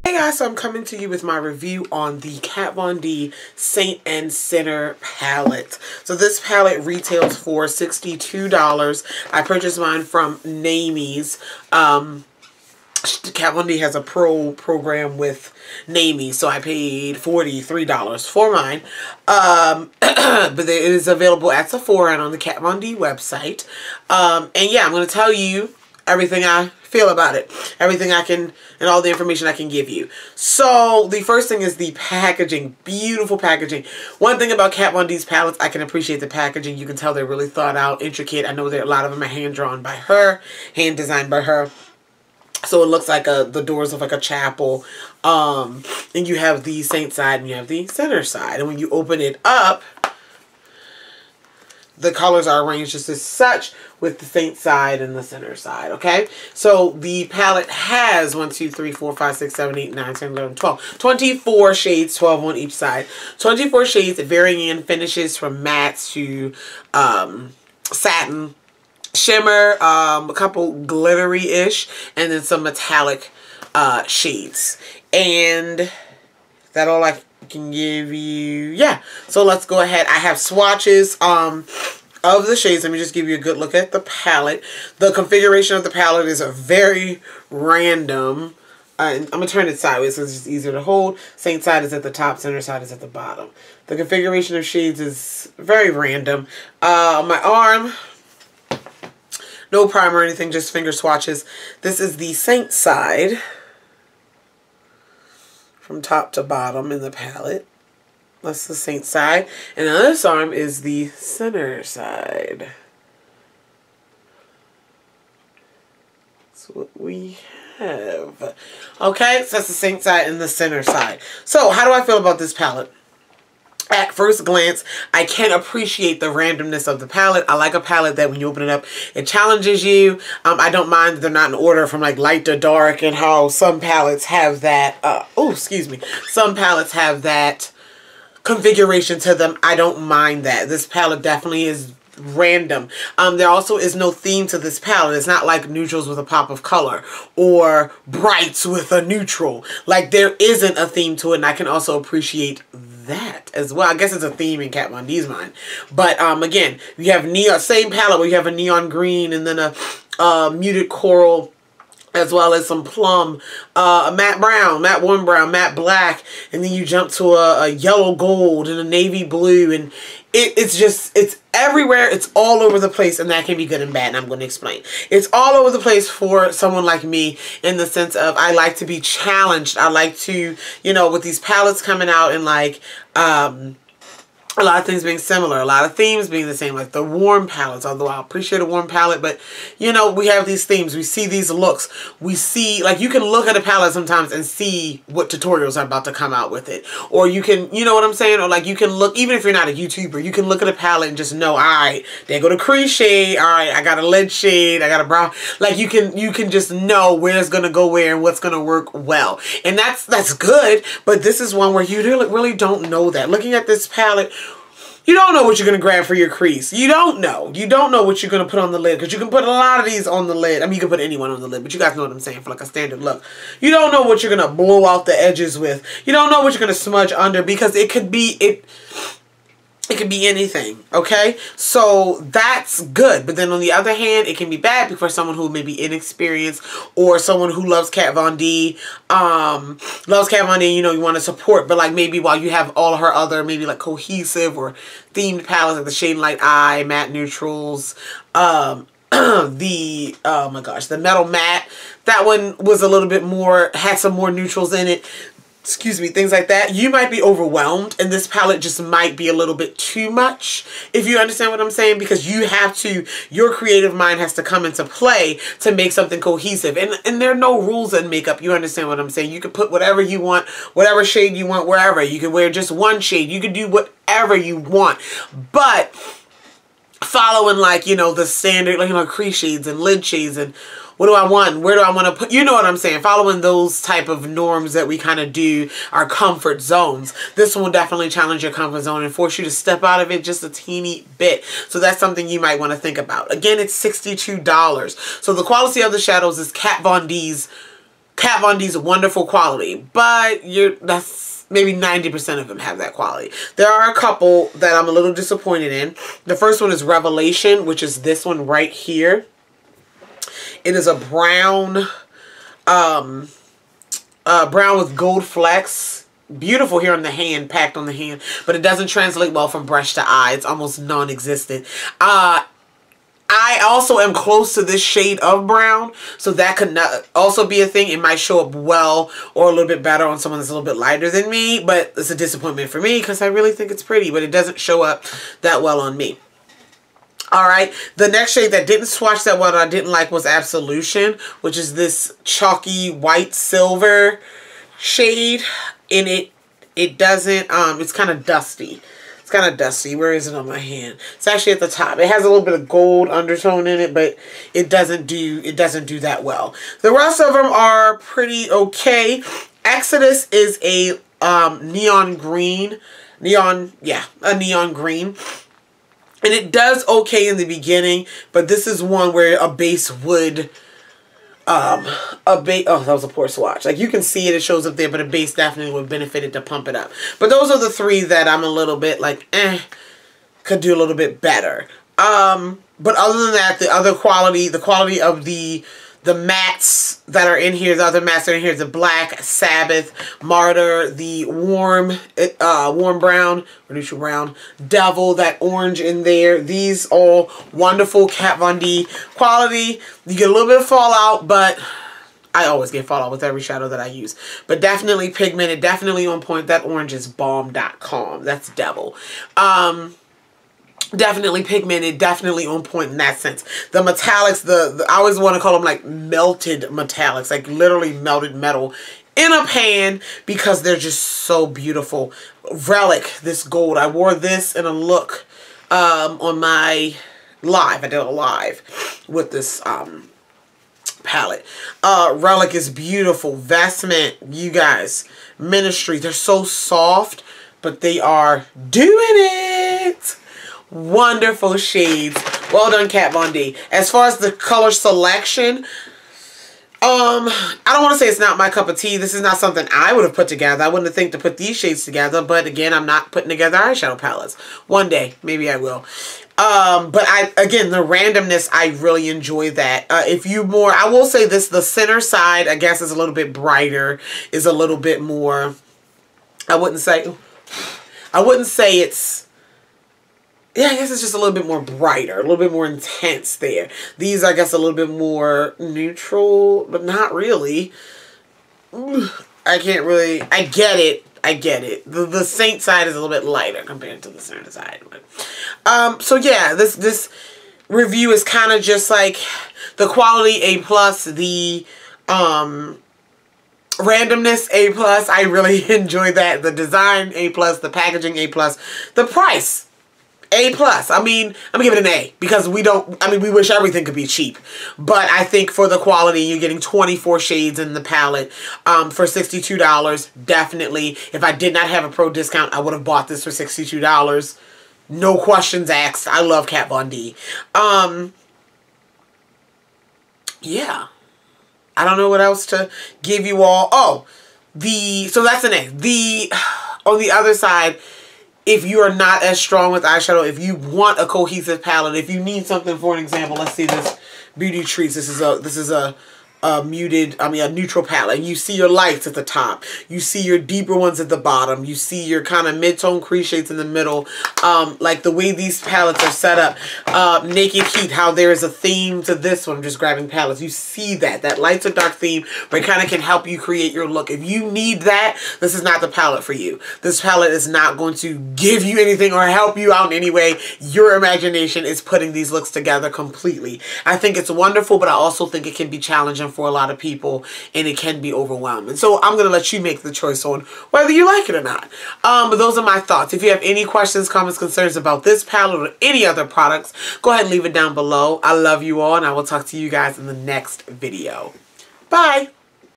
Hey guys, so I'm coming to you with my review on the Kat Von D Saint and Sinner palette. So this palette retails for $62. I purchased mine from Namies. Kat Von D has a pro program with Namies, so I paid $43 for mine. But it is available at Sephora and on the Kat Von D website. And yeah, I'm going to tell you everything I feel about it, everything I can, and all the information I can give you. So the first thing is the packaging. Beautiful packaging. One thing about Kat Von D's palettes, I can appreciate the packaging. You can tell they're really thought out, intricate. I know that a lot of them are hand drawn by her, hand designed by her. So it looks like the doors of like a chapel. And you have the saint side and you have the sinner side. And when you open it up, the colors are arranged just as such with the saint side and the sinner side, okay? So the palette has 1, 2, 3, 4, 5, 6, 7, 8, 9, 10, 11, 12. 24 shades, 12 on each side. 24 shades varying in finishes from matte to satin, shimmer, a couple glittery-ish, and then some metallic shades. And is that all I can give you? Yeah, so let's go ahead. I have swatches of the shades. Let me just give you a good look at the palette. The configuration of the palette is very random. I'm going to turn it sideways so it's just easier to hold. Saint side is at the top, sinner side is at the bottom. The configuration of shades is very random. On my arm, no primer or anything, just finger swatches. This is the saint side from top to bottom in the palette. That's the saint side. And on this arm is the sinner side. That's what we have. Okay, so that's the saint side and the sinner side. So how do I feel about this palette? At first glance, I can appreciate the randomness of the palette. I like a palette that when you open it up, it challenges you. I don't mind that they're not in order from like light to dark and how some palettes have that, some palettes have that configuration to them. I don't mind that. This palette definitely is random. There also is no theme to this palette. It's not like neutrals with a pop of color or brights with a neutral. Like there isn't a theme to it, and I can also appreciate that as well. I guess it's a theme in Kat Von D's mind. But again, you have neon, same palette where you have a neon green and then a muted coral, as well as some plum, a matte brown, matte warm brown, matte black, and then you jump to a yellow gold and a navy blue, and it's everywhere. It's all over the place, and that can be good and bad, and I'm going to explain. It's all over the place for someone like me in the sense of I like to be challenged. I like to, you know, with these palettes coming out and like, a lot of things being similar, a lot of themes being the same, like the warm palettes, although I appreciate a warm palette, but, you know, we have these themes, we see these looks, we see, like, you can look at a palette sometimes and see what tutorials are about to come out with it, or you can, you know what I'm saying, or like, you can look, even if you're not a YouTuber, you can look at a palette and just know, alright, there go the crease shade, alright, I got a lead shade, I got a brown, like, you can just know where it's gonna go where and what's gonna work well, and that's good, but this is one where you really don't know that. Looking at this palette, you don't know what you're going to grab for your crease. You don't know. You don't know what you're going to put on the lid. Because you can put a lot of these on the lid. I mean, you can put anyone on the lid. But you guys know what I'm saying for like a standard look. You don't know what you're going to blow out the edges with. You don't know what you're going to smudge under. Because it could be... It could be anything, okay? So that's good. But then on the other hand, it can be bad for someone who may be inexperienced or someone who loves Kat Von D. Loves Kat Von D, you know, you want to support. But like maybe while you have all of her other maybe like cohesive or themed palettes like the Shade Light Eye, matte neutrals, oh my gosh, the metal matte. That one was a little bit more, had some more neutrals in it. Excuse me, things like that. You might be overwhelmed, and this palette just might be a little bit too much, if you understand what I'm saying, because you have to, your creative mind has to come into play to make something cohesive, and there are no rules in makeup. You understand what I'm saying? You can put whatever you want, whatever shade you want, wherever. You can wear just one shade. You can do whatever you want, but following, like, you know, the standard, like, you know, crease shades and lid shades and what do I want? Where do I want to put? You know what I'm saying? Following those type of norms that we kind of do, our comfort zones. This one will definitely challenge your comfort zone and force you to step out of it just a teeny bit. So that's something you might want to think about. Again, it's $62. So the quality of the shadows is Kat Von D's Kat Von D's wonderful quality, but that's maybe 90% of them have that quality. There are a couple that I'm a little disappointed in. The first one is Revelation, which is this one right here. It is a brown, brown with gold flecks. Beautiful here on the hand, packed on the hand, but it doesn't translate well from brush to eye. It's almost non-existent. I also am close to this shade of brown, so that could not also be a thing. It might show up well or a little bit better on someone that's a little bit lighter than me, but it's a disappointment for me because I really think it's pretty, but it doesn't show up that well on me. Alright, the next shade that didn't swatch that well that I didn't like was Absolution, which is this chalky white silver shade, and it doesn't, it's kind of dusty. It's kind of dusty. Where is it on my hand? It's actually at the top. It has a little bit of gold undertone in it, but it doesn't do that well. The rest of them are pretty okay. Exodus is a neon green. A neon green. And it does okay in the beginning, but this is one where a base would oh, that was a poor swatch. Like, you can see it, it shows up there, but a base definitely would benefit it to pump it up. But those are the three that I'm a little bit like, could do a little bit better. But other than that, the quality of the mattes that are in here, the other mattes that are in here, the Black, Sabbath, Martyr, the warm brown, or neutral brown, Devil, that orange in there. These all wonderful Kat Von D quality. You get a little bit of fallout, but I always get fallout with every shadow that I use. But definitely pigmented, definitely on point. That orange is bomb.com. That's Devil. Definitely pigmented, definitely on point in that sense. The metallics, I always want to call them like melted metallics, like literally melted metal in a pan, because they're just so beautiful. Relic, this gold. I wore this in a look on my live. I did a live with this palette. Relic is beautiful. Vestment, you guys. Ministry, they're so soft, but they are doing it. Wonderful shades. Well done, Kat Von D. As far as the color selection, I don't want to say it's not my cup of tea. This is not something I would have put together. I wouldn't think to put these shades together, but again, I'm not putting together eyeshadow palettes. One day, maybe I will. But again, the randomness, I really enjoy that. I will say this, the center side, I guess, is a little bit brighter, is a little bit more, I wouldn't say it's, yeah, I guess it's just a little bit more brighter, a little bit more intense there. These, I guess, a little bit more neutral, but not really. I can't really, I get it. The Saint side is a little bit lighter compared to the center side. But, so yeah, this review is kind of just like the quality A+, the randomness A+. I really enjoy that. The design A+, the packaging A+, the price A+. I mean, I'm gonna give it an A, because we wish everything could be cheap. But I think for the quality, you're getting 24 shades in the palette for $62. Definitely. If I did not have a pro discount, I would have bought this for $62. No questions asked. I love Kat Von D. Yeah. I don't know what else to give you all. Oh, so that's an A. On the other side, if you are not as strong with eyeshadow, if you want a cohesive palette, if you need something, for an example, let's see this Beauty Treats. This is a neutral palette. You see your lights at the top. You see your deeper ones at the bottom. You see your kind of mid-tone crease shades in the middle. Like the way these palettes are set up. Naked Heat, how there is a theme to this one. I'm just grabbing palettes. You see that light to dark theme, but it kind of can help you create your look. If you need that, this is not the palette for you. This palette is not going to give you anything or help you out in any way. Your imagination is putting these looks together completely. I think it's wonderful, but I also think it can be challenging for a lot of people, and it can be overwhelming. So I'm going to let you make the choice on whether you like it or not. But those are my thoughts. If you have any questions, comments, concerns about this palette or any other products, go ahead and leave it down below. I love you all, and I will talk to you guys in the next video. Bye!